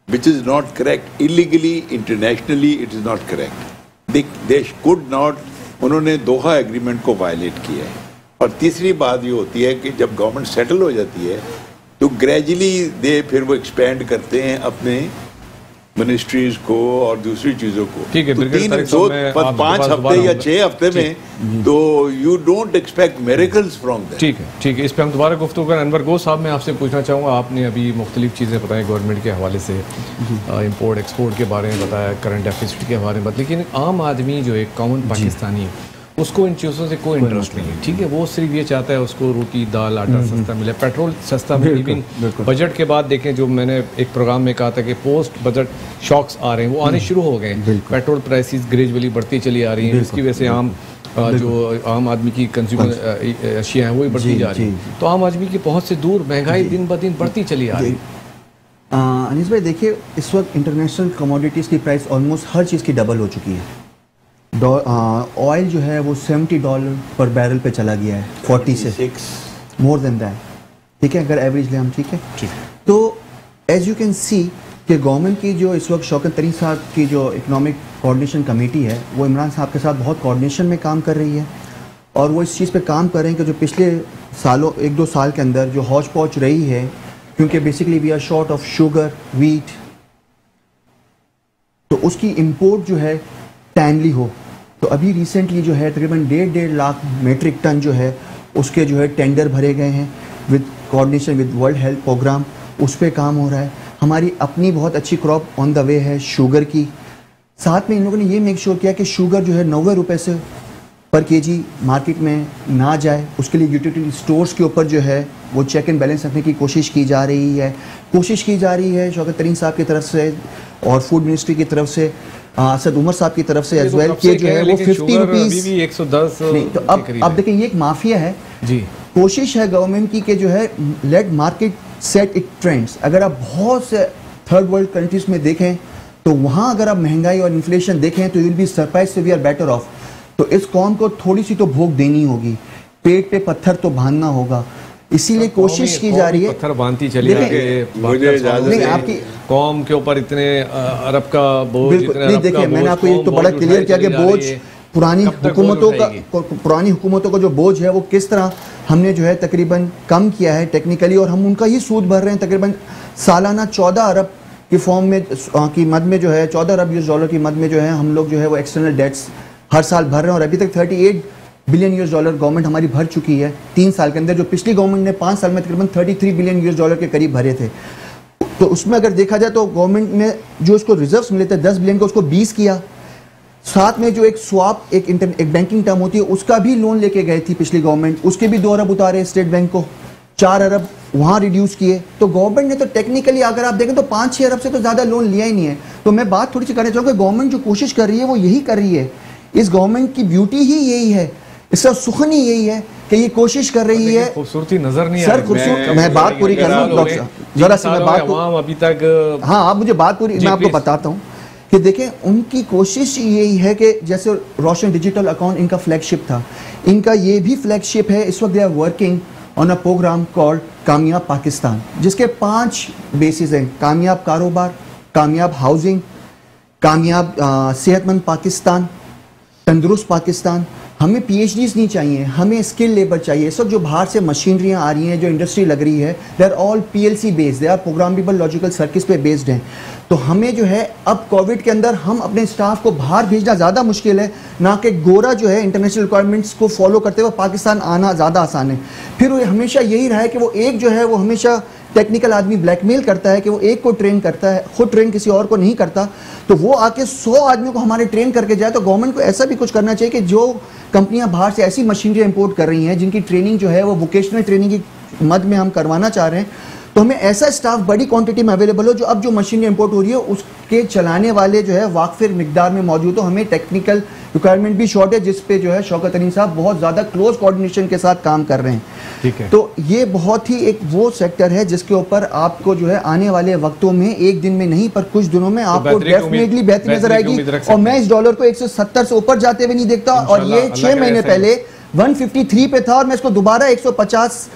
which is not correct. Illegally, internationally it is not correct. They could not, उन्होंने दोहा एग्रीमेंट को वायलेट किया है। और तीसरी बात ये होती है कि जब गवर्नमेंट सेटल हो जाती है तो ग्रेजुअली दे फिर वो एक्सपेंड करते हैं अपने मिनिस्ट्रीज को और दूसरी चीजों को। ठीक है, तो 5 हफ्ते या 6 हफ्ते में तो you don't expect miracles from that. ठीक है, ठीक है, इस पे हम दोबारा गुफ्तगू करें। अनवर गोश साहब, मैं आपसे पूछना चाहूँगा, आपने अभी मुख्तलिफ चीज़ें बताई गवर्नमेंट के हवाले से, इम्पोर्ट एक्सपोर्ट के बारे में बताया, करंट डेफिसिट के बारे में, लेकिन आम आदमी जो एक कॉमन पाकिस्तानी, उसको इन चीज़ों से कोई इंटरेस्ट नहीं है। ठीक है, वो सिर्फ ये चाहता है उसको रोटी दाल आटा सस्ता मिले, पेट्रोल सस्ता मिले। इवन बजट के बाद देखें, जो मैंने एक प्रोग्राम में कहा था कि पोस्ट बजट शॉक्स आ रहे हैं, वो आने शुरू हो गए हैं। पेट्रोल प्राइसेस ग्रेजुअली बढ़ती चली आ रही हैं, इसकी वजह से जो आम आदमी की कंज्यूमर अशिया हैं वो भी बढ़ती जा रही हैं। तो आम आदमी की पहुँच से दूर महंगाई दिन ब दिन बढ़ती चली आ रही है। अनीस भाई देखिए, इस वक्त इंटरनेशनल कमोडिटीज़ की प्राइस ऑलमोस्ट हर चीज़ की डबल हो चुकी है। ऑयल जो है वो $70 पर बैरल पे चला गया है, 40 से मोर देन दैट। ठीक है, अगर एवरेज ले हम, ठीक है। तो एज यू कैन सी कि गवर्नमेंट की जो इस वक्त शौकत तरीन साहब की जो इकोनॉमिक कोऑर्डिनेशन कमेटी है, वो इमरान साहब के साथ बहुत कोऑर्डिनेशन में काम कर रही है। और वो इस चीज़ पे काम कर रहे हैं कि जो पिछले सालों 1-2 साल के अंदर जो हौच पौच रही है, क्योंकि basically we are short of sugar, wheat, तो उसकी इम्पोर्ट जो है टाइमली हो। तो अभी रिसेंटली जो है तकरीबन 1.5 लाख मेट्रिक टन जो है उसके जो है टेंडर भरे गए हैं with coordination with world health programme, उस पर काम हो रहा है। हमारी अपनी बहुत अच्छी क्रॉप ऑन द वे है शुगर की। साथ में इन लोगों ने ये मेक श्योर किया कि शुगर जो है 90 रुपये से पर केजी मार्केट में ना जाए, उसके लिए यूटिलिटी स्टोर्स के ऊपर जो है वो चेक एंड बैलेंस रखने की कोशिश की जा रही है शौकत तरीन साहब की तरफ से और फूड मिनिस्ट्री की तरफ से, असद उमर साहब की तरफ से एज वेल, कि जो है वो 50 रुपीज़ 110 नहीं। तो अब देखिए, ये एक माफिया है जी। कोशिश है गवर्नमेंट की कि जो है let market set it trends. अगर आप बहुत से थर्ड वर्ल्ड कंट्रीज में देखें तो वहाँ अगर आप महंगाई और इन्फ्लेशन देखें तो यू विल बी सरप्राइज से वी आर बेटर ऑफ। तो इस कौम को थोड़ी सी तो भूख देनी होगी, पेट पे पत्थर तो बांधना होगा, इसीलिए कोशिश की जा रही है। पत्थर बांधती चली आपकी कौम के ऊपर इतने अरब का बोझ, देखिए मैंने आपको ये तो बड़ा क्लियर किया कि बोझ पुरानी हुकूमतों का जो बोझ है वो किस तरह हमने जो है तकरीबन कम किया है टेक्निकली, और हम उनका ही सूद भर रहे हैं। तकरीबन सालाना 14 अरब की फॉर्म में की मद में जो है $14 अरब की मद में जो है हम लोग जो है वो एक्सटर्नल डेट्स हर साल भर रहे हैं। और अभी तक $38 बिलियन गवर्नमेंट हमारी भर चुकी है 3 साल के अंदर, जो पिछली गवर्नमेंट ने 5 साल में तकरीबन $33 बिलियन के करीब भरे थे। तो उसमें अगर देखा जाए तो गवर्नमेंट ने जो उसको रिजर्व्स मिले थे 10 बिलियन का, उसको 20 किया। साथ में जो एक स्वाप एक बैंकिंग टर्म होती है उसका भी लोन लेके गई थी पिछली गवर्नमेंट, उसके भी 2 अरब उतारे स्टेट बैंक को, 4 अरब वहाँ रिड्यूस किए। तो गवर्नमेंट ने तो टेक्निकली अगर आप देखें तो 5-6 अरब से तो ज़्यादा लोन लिया ही नहीं है। तो मैं बात थोड़ी सी करना चाहूँगा, गवर्नमेंट जो कोशिश कर रही है वो यही कर रही है। इस गवर्नमेंट की ब्यूटी ही यही है। इसका सुखनी यही है कि ये कोशिश कर रही है। खूबसूरती नजर नहीं सर मैं बात पूरी कर लूं डॉक्टर साहब, जरा सी मैं बात अभी तक। हाँ आप मुझे बात पूरी, मैं आपको बताता हूँ कि देखें उनकी कोशिश यही है कि जैसे रोशन डिजिटल अकाउंट इनका फ्लैगशिप था, इनका ये भी फ्लैगशिप है। इस वक्त they are working on a programme called Kamyab Pakistan, जिसके 5 बेसिस हैं: कामयाब कारोबार, कामयाब हाउसिंग, कामयाब सेहतमंद पाकिस्तान, तंदुरुस्त पाकिस्तान। हमें PhDs नहीं चाहिए, हमें स्किल लेबर चाहिए। इस वक्त जो बाहर से मशीनरियाँ आ रही हैं, जो इंडस्ट्री लग रही है, they are all PLC based, they are programmable logical circuits पे बेस्ड हैं। तो हमें जो है अब कोविड के अंदर हम अपने स्टाफ को बाहर भेजना ज़्यादा मुश्किल है, ना कि गोरा जो है इंटरनेशनल रिक्वायरमेंट्स को फॉलो करते हुए पाकिस्तान आना ज़्यादा आसान है। फिर वो हमेशा यही रहा है कि वो एक जो है वो हमेशा टेक्निकल आदमी ब्लैकमेल करता है कि वो एक को ट्रेन करता है, खुद ट्रेन किसी और को नहीं करता। तो वो आके 100 आदमियों को हमारे ट्रेन करके जाए। तो गवर्नमेंट को ऐसा भी कुछ करना चाहिए कि जो कंपनियां बाहर से ऐसी मशीनरी इंपोर्ट कर रही हैं जिनकी ट्रेनिंग जो है वो वोकेशनल ट्रेनिंग की मद में हम करवाना चाह रहे हैं, तो हमें ऐसा स्टाफ बड़ी क्वांटिटी में अवेलेबल हो जो अब जो मशीनरी इंपोर्ट हो रही है उसके चलाने वाले जो है वाकफिर मिकदार में मौजूद हो। हमें टेक्निकल रिक्वायरमेंट भी शॉर्ट है, जिस पे जो है शौकत अली साहब बहुत ज़्यादा क्लोज कोऑर्डिनेशन के साथ काम कर रहे हैं। ठीक है। तो ये बहुत ही एक वो सेक्टर है जिसके ऊपर आपको जो है आने वाले वक्तों में, एक दिन में नहीं पर कुछ दिनों में आपको डेफिनेटली बेहतरी नजर आएगी। और मैं इस डॉलर को 170 से ऊपर जाते हुए नहीं देखता। और ये 6 महीने पहले 153 पे था और मैं इसको दोबारा 150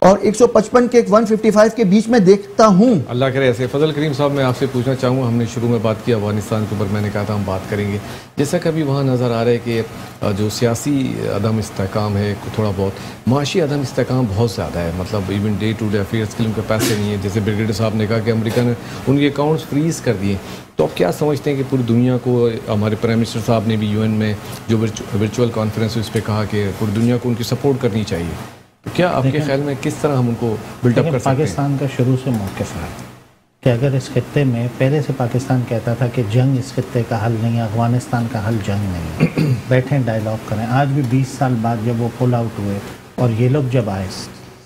और 155 के 155 के बीच में देखता हूं। अल्लाह करे ऐसे। फजल करीम साहब, मैं आपसे पूछना चाहूँगा, हमने शुरू में बात की अफगानिस्तान के ऊपर, मैंने कहा था हम बात करेंगे। जैसा कभी वहाँ नज़र आ रहा है कि जो सियासी अदम इस्तेहकाम है, थोड़ा बहुत माशी अदम इस्तेहकाम बहुत ज़्यादा है। मतलब even day to day affairs के लिए उनके पैसे नहीं है। जैसे ब्रिगेडियर साहब ने कहा कि अमेरिका ने उनके अकाउंट्स फ्रीज़ कर दिए। तो आप क्या समझते हैं कि पूरी दुनिया को, हमारे प्राइम मिनिस्टर साहब ने भी UN में जो वर्चुअल कॉन्फ्रेंस उस पर कहा कि पूरी दुनिया को उनकी सपोर्ट करनी चाहिए। तो क्या आपके ख्याल में किस तरह हम उनको बिल्डअप कर सकते हैं? पाकिस्तान का शुरू से मौक़िफ़ है कि अगर इस खित्ते में पहले से पाकिस्तान कहता था कि जंग इस खित्ते का हल नहीं है, अफगानिस्तान का हल जंग नहीं है, बैठें डायलॉग करें। आज भी 20 साल बाद जब वो पुल आउट हुए और ये लोग जब आए,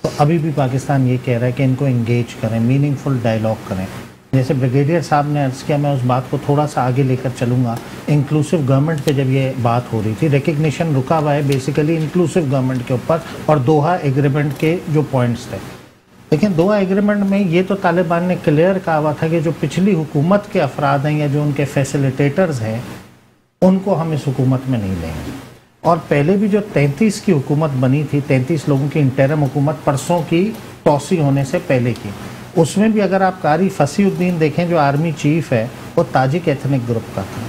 तो अभी भी पाकिस्तान ये कह रहा है कि इनको इंगेज करें, मीनिंगफुल डायलॉग करें। जैसे ब्रिगेडियर साहब ने अर्ज़ किया, मैं उस बात को थोड़ा सा आगे लेकर चलूँगा। इंक्लूसिव गवर्नमेंट पे जब ये बात हो रही थी, रिकग्निशन रुका हुआ है बेसिकली इंक्लूसिव गवर्नमेंट के ऊपर और दोहा एग्रीमेंट के जो पॉइंट्स थे। लेकिन दोहा एग्रीमेंट में ये तो तालिबान ने क्लियर कहा हुआ था कि जो पिछली हुकूमत के अफराद हैं या जो उनके फैसिलिटेटर्स हैं, उनको हम इस हुकूमत में नहीं लेंगे। और पहले भी जो 33 की हुकूमत बनी थी, 33 लोगों की इंटरम हुकूमत परसों की तोसी होने से पहले की, उसमें भी अगर आप कारी फसीउद्दीन देखें जो आर्मी चीफ है, वो ताजिक एथनिक ग्रुप का था।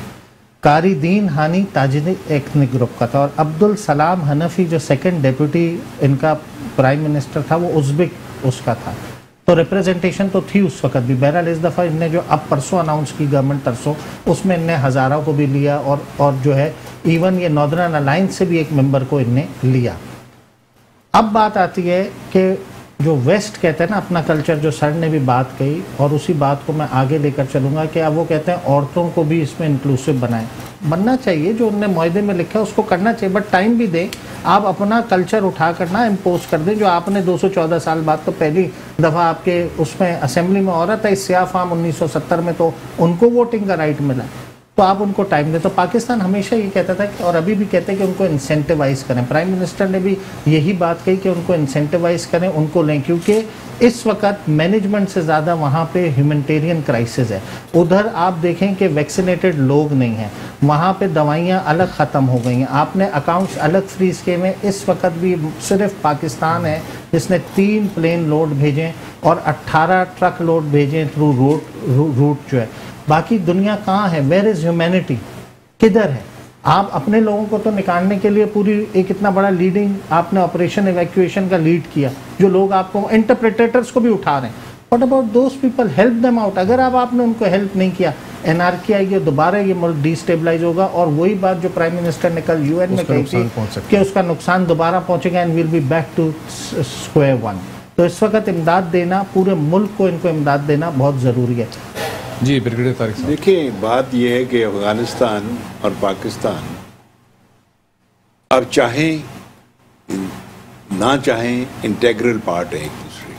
कारी दीन हानी ताजिक एथनिक ग्रुप का था। और अब्दुल सलाम हनफी जो सेकंड डेप्यूटी इनका प्राइम मिनिस्टर था, वो उज़्बेक उसका था। तो रिप्रेजेंटेशन तो थी उस वक्त भी। बहरहाल इस दफ़ा इनने जो अब परसों अनाउंस की गवर्नमेंट तरसों, उसमें इनने हज़ारा को भी लिया और जो है इवन ये नॉर्दर्न अलायंस से भी एक मेंबर को इनने लिया। अब बात आती है कि जो वेस्ट कहते हैं ना अपना कल्चर, जो सर ने भी बात कही और उसी बात को मैं आगे लेकर चलूँगा कि अब वो कहते हैं औरतों को भी इसमें इंक्लूसिव बनना चाहिए। जो उनने मुआहदे में लिखा है उसको करना चाहिए, बट टाइम भी दें। आप अपना कल्चर उठा कर ना इम्पोज कर दें। जो आपने 214 साल बाद तो पहली दफ़ा आपके उसमें असेंबली में औरत है, इस सियाह फाम 1970 में तो उनको वोटिंग का राइट मिला, तो आप उनको टाइम दें। तो पाकिस्तान हमेशा ये कहता था और अभी भी कहते हैं कि उनको इंसेंटिवाइज करें। प्राइम मिनिस्टर ने भी यही बात कही कि उनको इंसेंटिवाइज करें, उनको लें, क्योंकि इस वक्त मैनेजमेंट से ज़्यादा वहाँ पे ह्यूमैनिटेरियन क्राइसिस है। उधर आप देखें कि वैक्सीनेटेड लोग नहीं हैं, वहाँ पे दवाइयाँ अलग ख़त्म हो गई हैं, आपने अकाउंट्स अलग फ्रीज किए में। इस वक्त भी सिर्फ पाकिस्तान है जिसने 3 प्लेन लोड भेजें और 18 ट्रक लोड भेजें थ्रू रूट जो है। बाकी दुनिया कहाँ है? Where is humanity? किधर है? आप अपने लोगों को तो निकालने के लिए पूरी एक इतना बड़ा लीडिंग आपने ऑपरेशन इवैक्यूएशन का लीड किया, जो लोग आपको इंटरप्रेटर्स को भी उठा रहे हैं। What about those people? Help them out. अगर आपने उनको हेल्प नहीं किया, एनआरकी आएगी, दोबारा ये मुल्क डिस्टेबलाइज होगा। और वही बात जो प्राइम मिनिस्टर ने कल UN में कही थी कि उसका नुकसान दोबारा पहुंचेगा and will be back to square one. तो इस वक्त इमदाद देना, पूरे मुल्क को इनको इमदाद देना बहुत ज़रूरी है। जी ब्रिगेडियर तारिक साहब। देखिए, बात यह है कि अफगानिस्तान और पाकिस्तान अब चाहें ना चाहें इंटेग्रल पार्ट है एक दूसरे।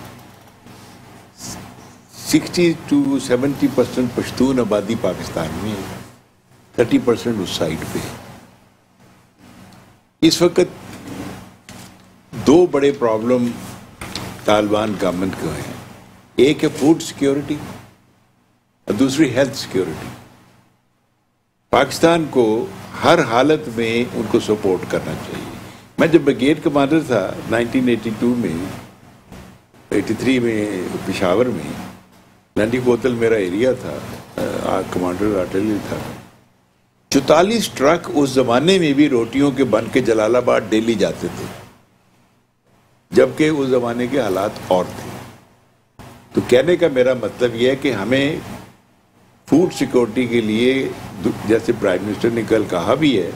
60 to 70% पश्तून आबादी पाकिस्तान में, 30% उस साइड पे। इस वक्त दो बड़े प्रॉब्लम तालिबान गवर्नमेंट को हैं। एक है फूड सिक्योरिटी और दूसरी हेल्थ सिक्योरिटी। पाकिस्तान को हर हालत में उनको सपोर्ट करना चाहिए। मैं जब ब्रिगेड कमांडर था 1982 में, 83 में पेशावर में, लंडी बोतल मेरा एरिया था, कमांडर आर्टिलरी था। 44 ट्रक उस जमाने में भी रोटियों के बन के जलालाबाद डेली जाते थे, जबकि उस जमाने के हालात और थे। तो कहने का मेरा मतलब यह है कि हमें फूड सिक्योरिटी के लिए, जैसे प्राइम मिनिस्टर ने कल कहा भी है,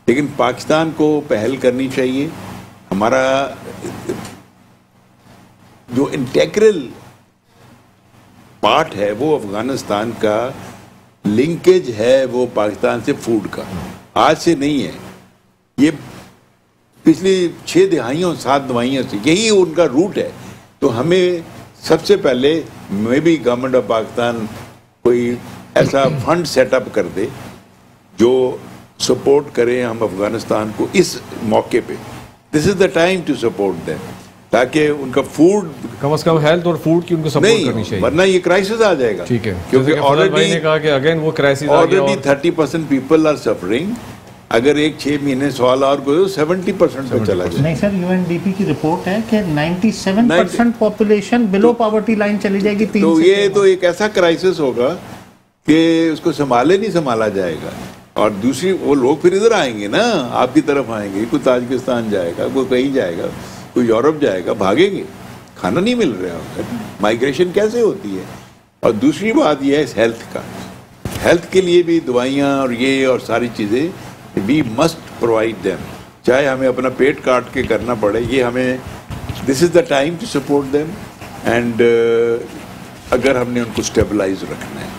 लेकिन पाकिस्तान को पहल करनी चाहिए। हमारा जो इंटेग्रल पार्ट है वो अफगानिस्तान का लिंकेज है, वो पाकिस्तान से फूड का आज से नहीं है, ये पिछली 6 दहाइयों 7 दहाइयों से यही उनका रूट है। तो हमें सबसे पहले may be government of Pakistan कोई ऐसा फंड सेटअप कर दे जो सपोर्ट करें हम अफगानिस्तान को इस मौके पे। This is the time to support them, ताकि उनका फूड कम से कम हेल्थ और फूड की उनको सपोर्ट करनी चाहिए, वरना ये क्राइसिस आ जाएगा। ठीक है, क्योंकि ऑलरेडी ने कहा कि अगेन वो क्राइसिस आ गया। Already 30% people are suffering. अगर एक 6 महीने सवाल और को 70% पे चला जाए। नहीं सर, यूएनडीपी की रिपोर्ट है कि 97% पॉपुलेशन बिलो पॉवर्टी लाइन चली जाएगी। तो ये तो एक ऐसा क्राइसिस होगा कि उसको नहीं संभाला जाएगा। और दूसरी, वो लोग फिर इधर आएंगे ना, आपकी तरफ आएंगे, कोई ताजिकिस्तान जाएगा, कोई कहीं जाएगा, कोई यूरोप जाएगा, भागेंगे, खाना नहीं मिल रहा होगा। माइग्रेशन कैसे होती है? और दूसरी बात यह है हेल्थ का। हेल्थ के लिए भी दवाइयाँ और ये और सारी चीज़ें वी मस्ट प्रोवाइड देम, चाहे हमें अपना पेट काट के करना पड़े। ये हमें, this is the time to support them. And अगर हमने उनको स्टेबलाइज रखना है,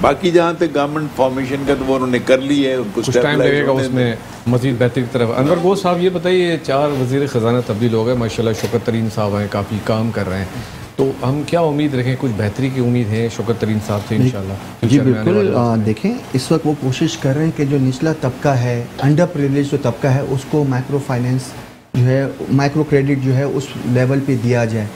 बाकी जहाँ तक गवर्नमेंट फॉर्मेशन का तो वो उन्होंने कर ली है, उनको कुछ टाइम लगेगा उसमें मजीद बेहतरी की तरफ। अनवर गोश साहब, ये बताइए 4 वज़ीर ख़जाना तब्दील हो गए माशाल्लाह, शौकत तरीन साहब हैं, काफ़ी काम कर रहे हैं, तो हम क्या उम्मीद रखें? कुछ बेहतरी की उम्मीद है शौकत तरीन साहब से इंशाल्लाह? जी बिल्कुल। देखें, इस वक्त वो कोशिश कर रहे हैं कि जो निचला तबका है, अंडर प्रिविलेज जो तबका है, उसको माइक्रो फाइनेंस जो है, माइक्रो क्रेडिट जो है उस लेवल पे दिया जाए,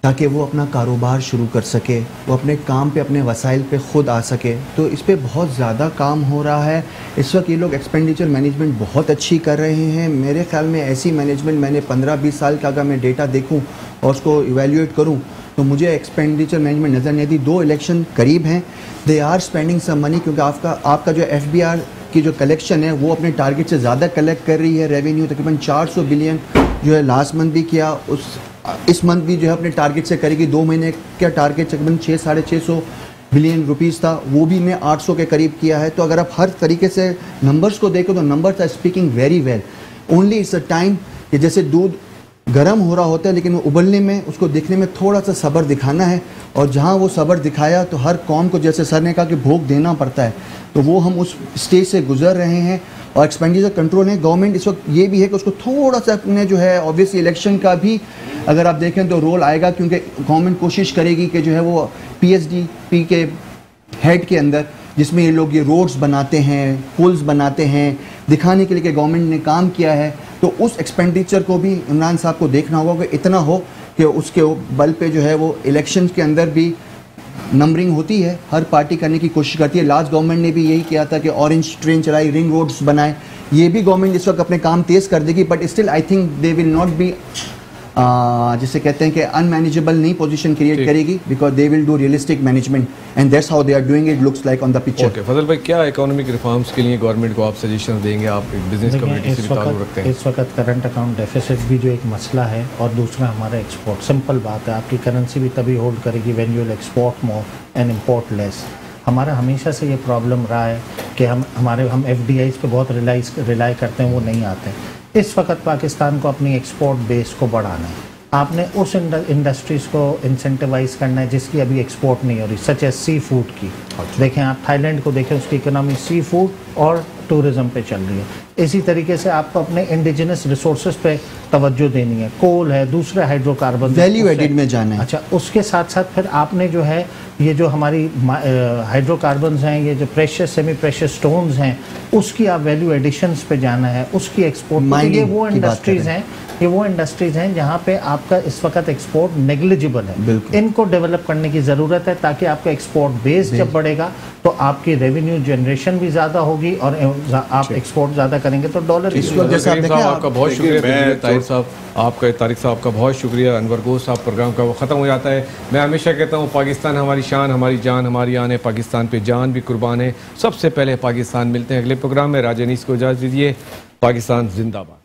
ताकि वो अपना कारोबार शुरू कर सके, वो अपने काम पे, अपने वसाइल पे ख़ुद आ सके। तो इस पे बहुत ज़्यादा काम हो रहा है इस वक्त। ये लोग एक्सपेंडिचर मैनेजमेंट बहुत अच्छी कर रहे हैं। मेरे ख्याल में ऐसी मैनेजमेंट मैंने 15-20 साल का अगर मैं डेटा देखूं और उसको इवेल्यूएट करूं तो मुझे एक्सपेंडिचर मैनेजमेंट नज़र नहीं आती। 2 इलेक्शन करीब हैं, they are spending some money, क्योंकि आपका जो FBR की जो कलेक्शन है वो अपने टारगेट से ज़्यादा कलेक्ट कर रही है। रेवेन्यू तकरीबन 400 बिलियन जो है लास्ट मंथ भी किया, इस मंथ भी जो है अपने टारगेट से करेगी। 2 महीने का टारगेट तकरीबन 600-650 बिलियन रुपीस था, वो भी ने 800 के करीब किया है। तो अगर आप हर तरीके से नंबर्स को देखो तो numbers are speaking very well. Only it's a time कि जैसे दूध गर्म हो रहा होता है, लेकिन वो उबलने में, उसको देखने में थोड़ा सा सब्र दिखाना है। और जहाँ वो सब्र दिखाया तो हर कौम को, जैसे सर ने कहा, कि भोग देना पड़ता है, तो वो हम उस स्टेज से गुजर रहे हैं। और एक्सपेंडिचर कंट्रोल है गवर्नमेंट इस वक्त, ये भी है कि उसको थोड़ा सा अपने जो है, ऑब्वियसली इलेक्शन का भी अगर आप देखें तो रोल आएगा, क्योंकि गवर्नमेंट कोशिश करेगी कि जो है वो PSDP के हेड के अंदर, जिसमें ये लोग ये रोड्स बनाते हैं, पुल्स बनाते हैं, दिखाने के लिए कि गवर्नमेंट ने काम किया है, तो उस एक्सपेंडिचर को भी इमरान साहब को देखना होगा कि इतना हो कि उसके बल पे जो है वो इलेक्शन के अंदर भी नंबरिंग होती है, हर पार्टी करने की कोशिश करती है। लास्ट गवर्नमेंट ने भी यही किया था कि ऑरेंज ट्रेन चलाई, रिंग रोड्स बनाए। ये भी गवर्नमेंट इस वक्त अपने काम तेज़ कर देगी, but still I think they will not be, जिसे कहते हैं कि अनमैनेजेबल नहीं पोजीशन क्रिएट करेगी, because they will do realistic management and that's how they are doing it, looks like on the picture. Okay Fazal भाई, क्या इकोनॉमिक रिफॉर्म्स के लिए गवर्नमेंट को आप सजेशन देंगे? आप बिजनेस कम्युनिटी से भी ताल्लुक रखते हैं। इस वक्त करंट अकाउंट डेफिसिट भी जो एक मसला है, और दूसरा हमारा एक्सपोर्ट। सिंपल बात है, आपकी करेंसी भी तभी होल्ड करेगी when you will export more and import less. हमारा हमेशा से ये प्रॉब्लम रहा है कि हम FDIs पे बहुत रिलाई करते हैं, वो नहीं आते हैं। इस वक्त पाकिस्तान को अपनी एक्सपोर्ट बेस को बढ़ाना है। आपने उस इंडस्ट्रीज़ को इंसेंटिवाइज करना है जिसकी अभी एक्सपोर्ट नहीं हो रही, सच एज सी फूड की। देखें आप थाईलैंड को देखें, उसकी इकोनॉमी सी फूड और टूरिज़्म पे चल रही है। इसी तरीके से आपको अपने इंडिजिनस रिसोर्सेज पे तवज्जो देनी है। कोल है, दूसरे हाइड्रोकार्बन, वैल्यू एडिड में जाना है। अच्छा, उसके साथ साथ फिर आपने जो है ये जो हमारी हाइड्रोकार्बन्स हैं, ये जो प्रेशियस सेमी प्रेशियस स्टोन्स हैं, उसकी आप वैल्यू एडिशंस पे जाना है, उसकी एक्सपोर्ट, तो ये वो इंडस्ट्रीज हैं, ये वो इंडस्ट्रीज हैं जहाँ पे आपका इस वक्त एक्सपोर्ट नेग्लिजिबल है। इनको डेवलप करने की ज़रूरत है ताकि आपका एक्सपोर्ट बेस जब बढ़ेगा तो आपकी रेवेन्यू जनरेशन भी ज़्यादा होगी और आप एक्सपोर्ट ज़्यादा करेंगे तो डॉलर। आपका बहुत शुक्रिया तारिक साहब, आपका बहुत शुक्रिया। अनवर गोश साहब, प्रोग्राम का वो ख़त्म हो जाता है। मैं हमेशा कहता हूँ पाकिस्तान हमारी शान, हमारी जान, हमारी आन है, पाकिस्तान पे जान भी कुर्बान है। सबसे पहले पाकिस्तान। मिलते हैं अगले प्रोग्राम में। राजा अनीस को इजाज़त दीजिए। पाकिस्तान जिंदाबाद।